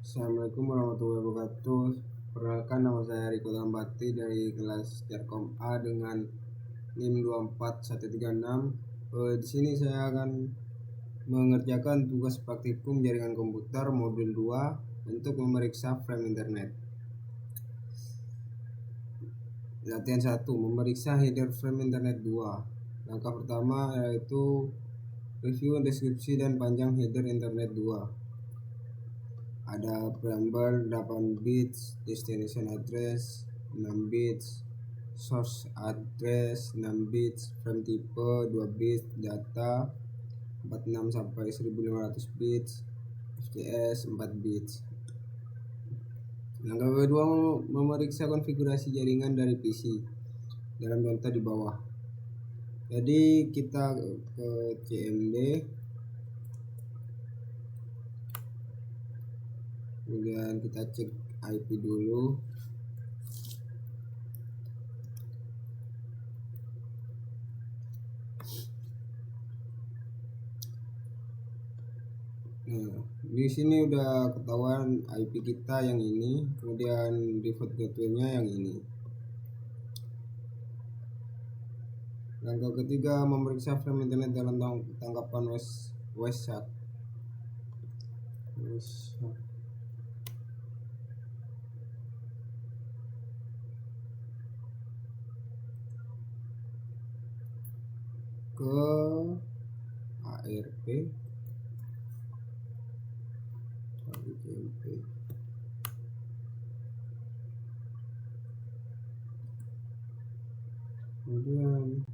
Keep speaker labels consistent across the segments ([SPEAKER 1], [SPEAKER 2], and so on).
[SPEAKER 1] Assalamualaikum warahmatullahi wabarakatuh. Perkenalkan, nama saya Riko Tambati dari kelas Jarkom A dengan NIM 24136. Di sini saya akan mengerjakan tugas praktikum jaringan komputer modul 2 untuk memeriksa frame internet. Latihan 1, memeriksa header frame internet 2. Langkah pertama yaitu review deskripsi dan panjang header internet 2. Ada preamble 8 bits, destination address 6 bits, source address 6 bits, frame type 2 bits, data 46 sampai 1500 bits, FCS 4 bits. Langkah kedua, memeriksa konfigurasi jaringan dari PC dalam contoh di bawah. Jadi kita ke CMD, kemudian kita cek IP dulu. Nah, di sini udah ketahuan IP kita yang ini, kemudian default gateway-nya yang ini. Langkah ketiga, memeriksa frame internet dalam tangkapan WhatsApp. Ke ARP, kemudian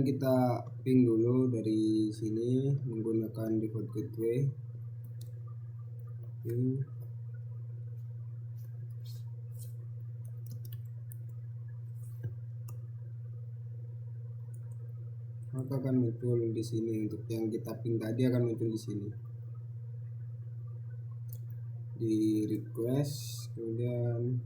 [SPEAKER 1] kita ping dulu dari sini menggunakan default gateway. Maka akan muncul di sini, untuk yang kita ping tadi akan muncul di sini di request. Kemudian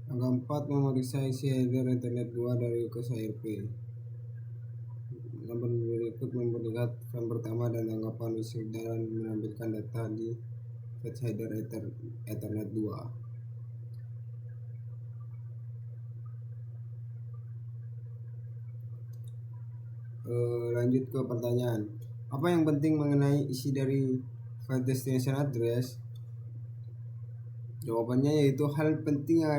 [SPEAKER 1] langkah 4, memeriksa isi header internet 2 dari request ARP. Nomor berikut memperlihat frame pertama dan tanggapan wisuda dan menampilkan data di fetch header Ethernet 2. Lanjut ke pertanyaan, apa yang penting mengenai isi dari file destination address? Jawabannya yaitu hal penting yang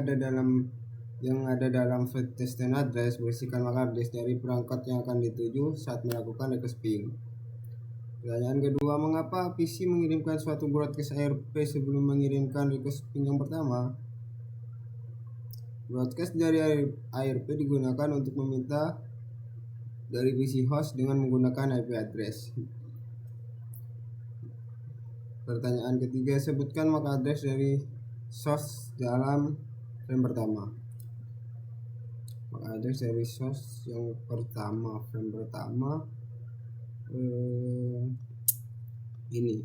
[SPEAKER 1] ada dalam file destination address berisikan MAC address dari perangkat yang akan dituju saat melakukan request ping. Pertanyaan kedua, mengapa PC mengirimkan suatu broadcast ARP sebelum mengirimkan request ping yang pertama? Broadcast dari ARP digunakan untuk meminta dari PC host dengan menggunakan IP address. Pertanyaan ketiga, sebutkan MAC address dari source dalam frame pertama. MAC address dari source yang pertama, frame pertama ini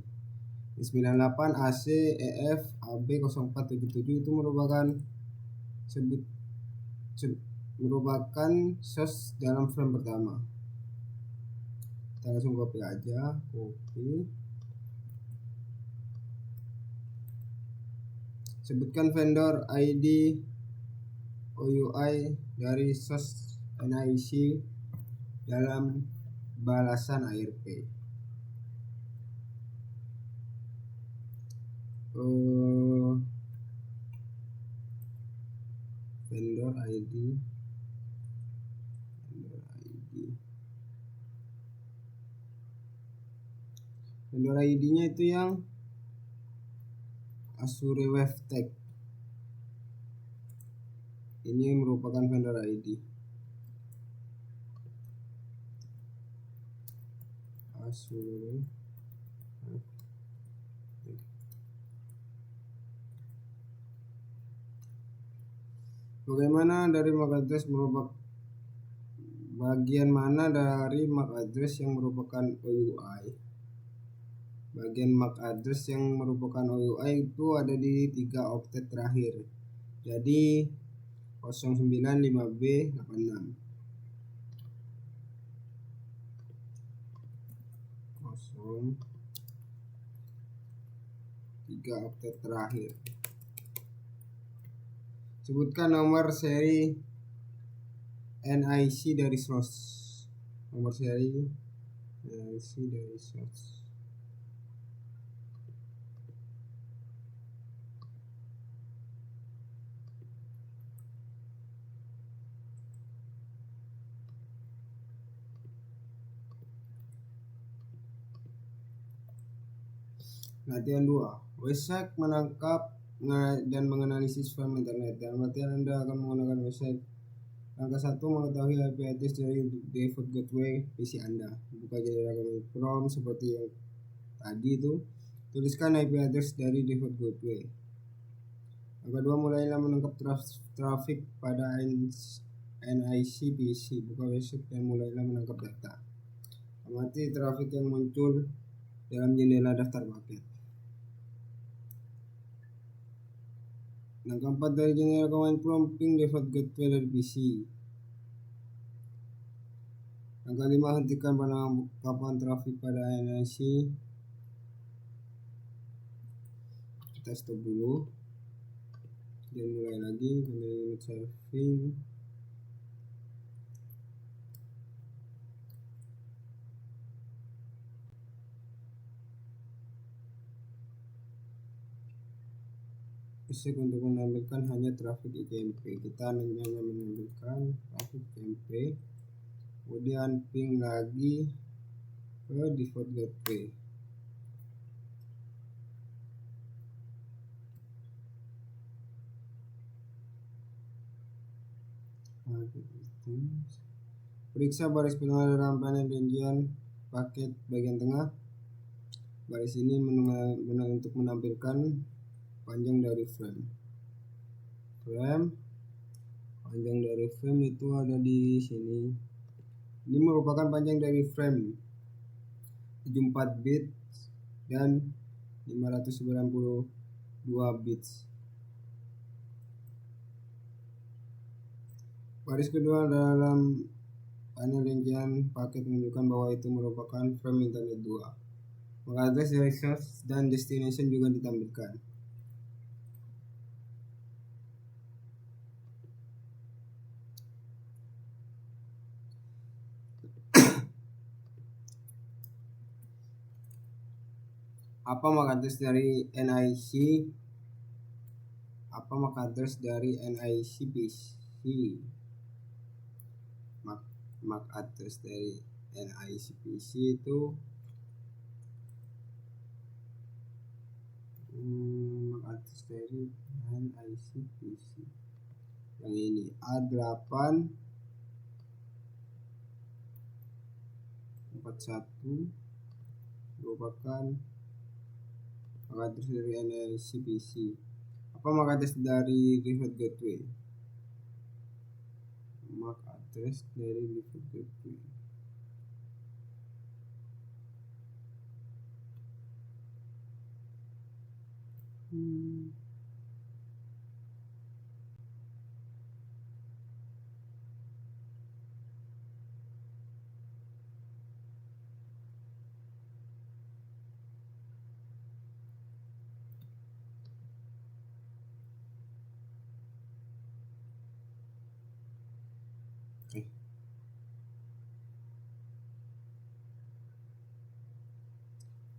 [SPEAKER 1] 98 AC EF AB 0477 itu merupakan source dalam frame pertama. Kita langsung copy aja, sebutkan vendor ID OUI dari source NIC dalam balasan ARP. Vendor ID vendor ID-nya itu yang Azure WebTech. Ini merupakan vendor ID. Azure. Bagaimana dari MAC address merupakan bagian mana dari MAC address yang merupakan OUI? Bagian MAC address yang merupakan OUI itu ada di 3 oktet terakhir. Jadi 095B86 3 oktet terakhir. Sebutkan nomor seri NIC dari source. Nomor seri NIC dari source. Latihan 2. Website menangkap dan menganalisis spam internet. Dalam latihan Anda akan menggunakan website. Langkah 1, mengetahui IP address dari default gateway PC Anda. Buka jendela command prompt seperti yang tadi itu. Tuliskan IP address dari default gateway. Langkah 2, mulailah menangkap traffic pada NIC PC. Buka website dan mulailah menangkap data. Amati traffic yang muncul dalam jendela daftar paket. Langkah 4, dari jendela command prompt ping default gateway dari PC. Langkah 5, hentikan penangkapan traffic pada NIC. Kita stop dulu dan mulai lagi. Continue saving. Bisik untuk menampilkan hanya traffic IKMP. Kita hanya menampilkan traffic IKMP. Kemudian ping lagi ke default gateway. Periksa baris penengah dalam panel rincian paket bagian tengah. Baris ini untuk menampilkan panjang dari frame. Panjang dari frame itu ada di sini. Ini merupakan panjang dari frame 74 bit dan 592 bits. Baris kedua dalam panel rincian paket menunjukkan bahwa itu merupakan frame internet 2. Maka address dari source dan destination juga ditampilkan. Apa MAC address dari NIC? Apa MAC address dari NIC PC? MAC address dari NIC PC itu MAC address dari NIC PC yang ini A8 41 merupakan MAC address dari NIC PC. Apa MAC address dari default gateway? MAC address dari default gateway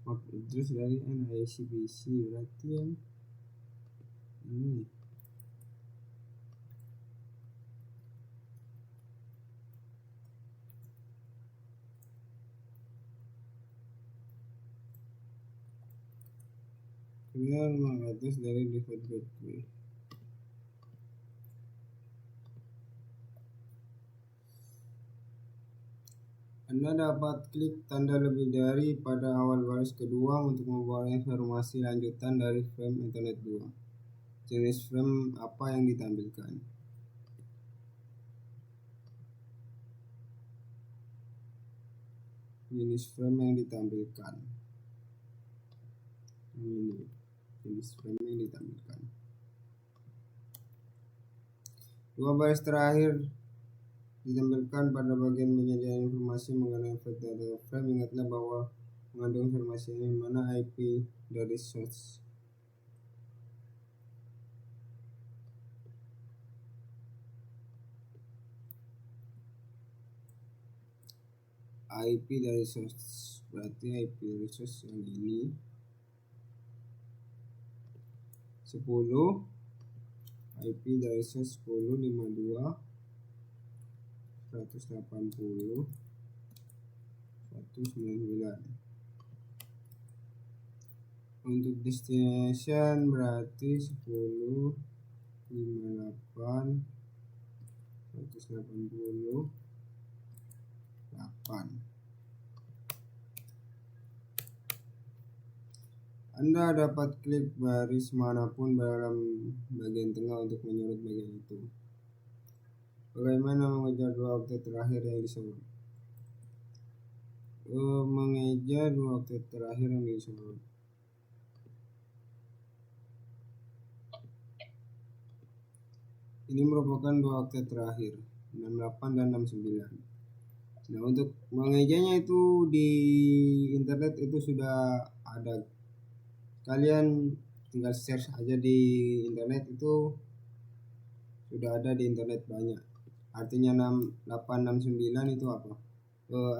[SPEAKER 1] MAC address dari NIC PC berarti yang ini. Kemudian MAC address dari default gateway. Anda dapat klik tanda lebih dari pada awal baris kedua untuk memperoleh informasi lanjutan dari frame internet 2. Jenis frame apa yang ditampilkan? Jenis frame yang ditampilkan. Ini jenis frame yang ditampilkan. Dua baris terakhir ditampilkan pada bagian penyediaan informasi mengenai file data frame. Ingatlah bahwa mengandung informasi ini mana IP dari source. IP dari source berarti IP dari source yang ini 10, IP dari source 10 52 180 199. Untuk destination berarti 10 58 180 8. Anda dapat klik baris manapun dalam bagian tengah untuk menyurut bagian itu. Bagaimana mengejar dua oktet terakhir yang disorot? Mengejar dua oktet terakhir yang disorot. Ini merupakan dua oktet terakhir 68 dan 69. Nah, untuk mengejanya itu di internet itu sudah ada. Kalian tinggal search aja di internet, itu sudah ada di internet banyak. Artinya 6869 itu apa?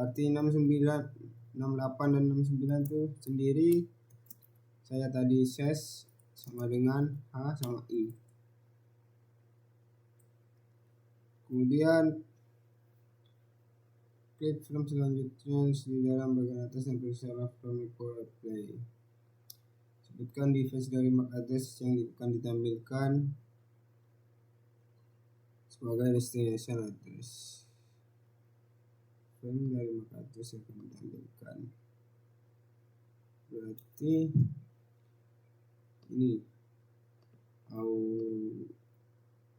[SPEAKER 1] Arti 69, 68 dan 69 itu sendiri saya tadi search sama dengan H sama I. Kemudian klik frame selanjutnya di dalam bagian atas dan periksa frame for play. Sebutkan device dari MAC address yang akan ditampilkan sebagai destination address. Frame dari MAC address yang akan ditampilkan berarti ini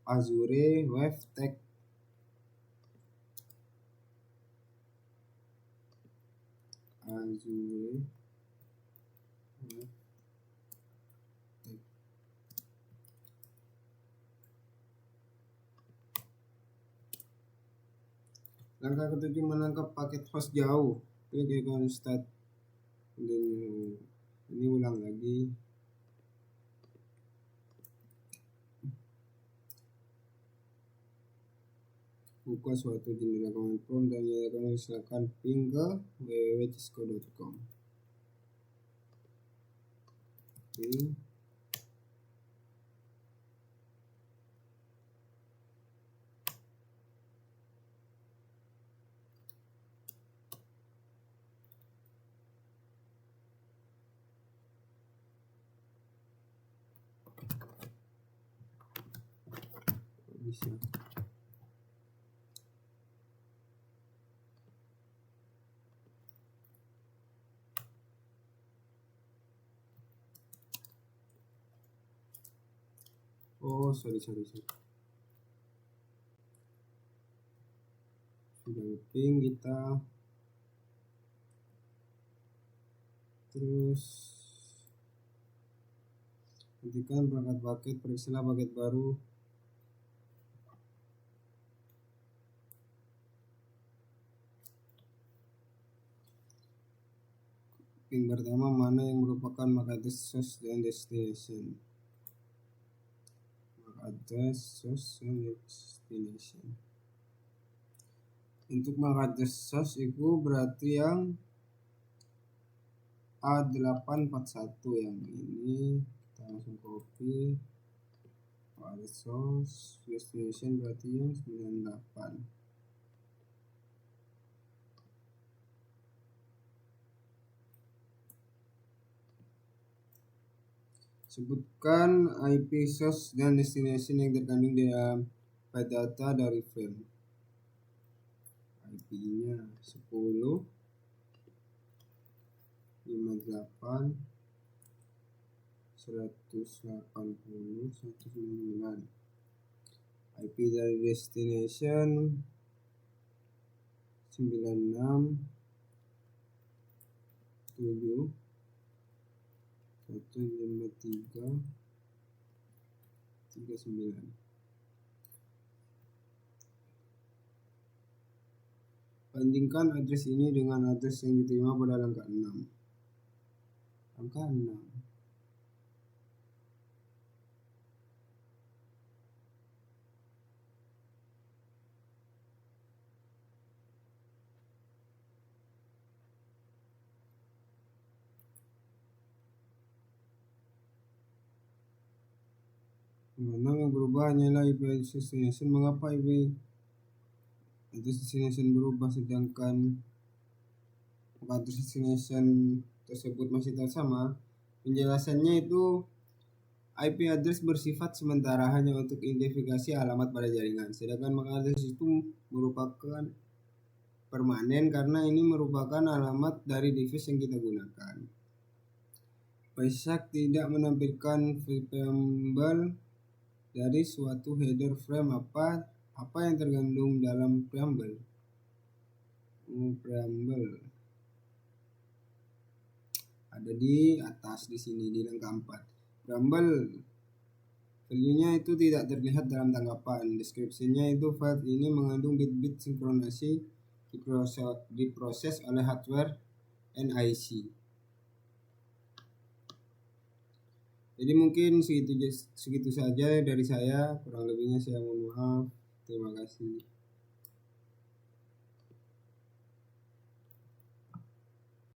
[SPEAKER 1] Azure Web Tech. Azure Web Tech. Langkah ketujuh, menangkap paket host jauh. Klik icon start. Ini ulang lagi. Buka suatu jendela command prompt dan nyalakan silakan ping ke www.cisco.com. Bisa. Oh, sorry. Sudah ping kita. Terus hentikan perangkat paket, periksa paket baru. Ping pertama mana yang merupakan MAC address source dan destination. MAC address source dan destination. Untuk MAC address source itu berarti yang A841 yang ini. Kita langsung copy. MAC address source, destination berarti yang 98. Sebutkan IP source dan destination yang terkandung di dalam file data dari frame. IP-nya 10 58 180 199. IP dari destination 96 7 15339. Bandingkan address ini dengan address yang diterima pada langkah 6. Langkah 6. Mana yang berubah hanyalah IP address destination. Mengapa IP address destination berubah sedangkan address destination tersebut masih tetap sama? Penjelasannya itu IP address bersifat sementara hanya untuk identifikasi alamat pada jaringan, sedangkan MAC address itu merupakan permanen karena ini merupakan alamat dari device yang kita gunakan. PyShark tidak menampilkan preamble dari suatu header frame. Apa yang tergandung dalam preamble? Preamble ada di atas di sini di langkah 4. Preamble value-nya itu tidak terlihat dalam tanggapan. Deskripsinya itu file ini mengandung bit-bit sinkronasi diproses oleh hardware NIC. Jadi mungkin segitu saja dari saya, kurang lebihnya saya mohon maaf. Terima kasih.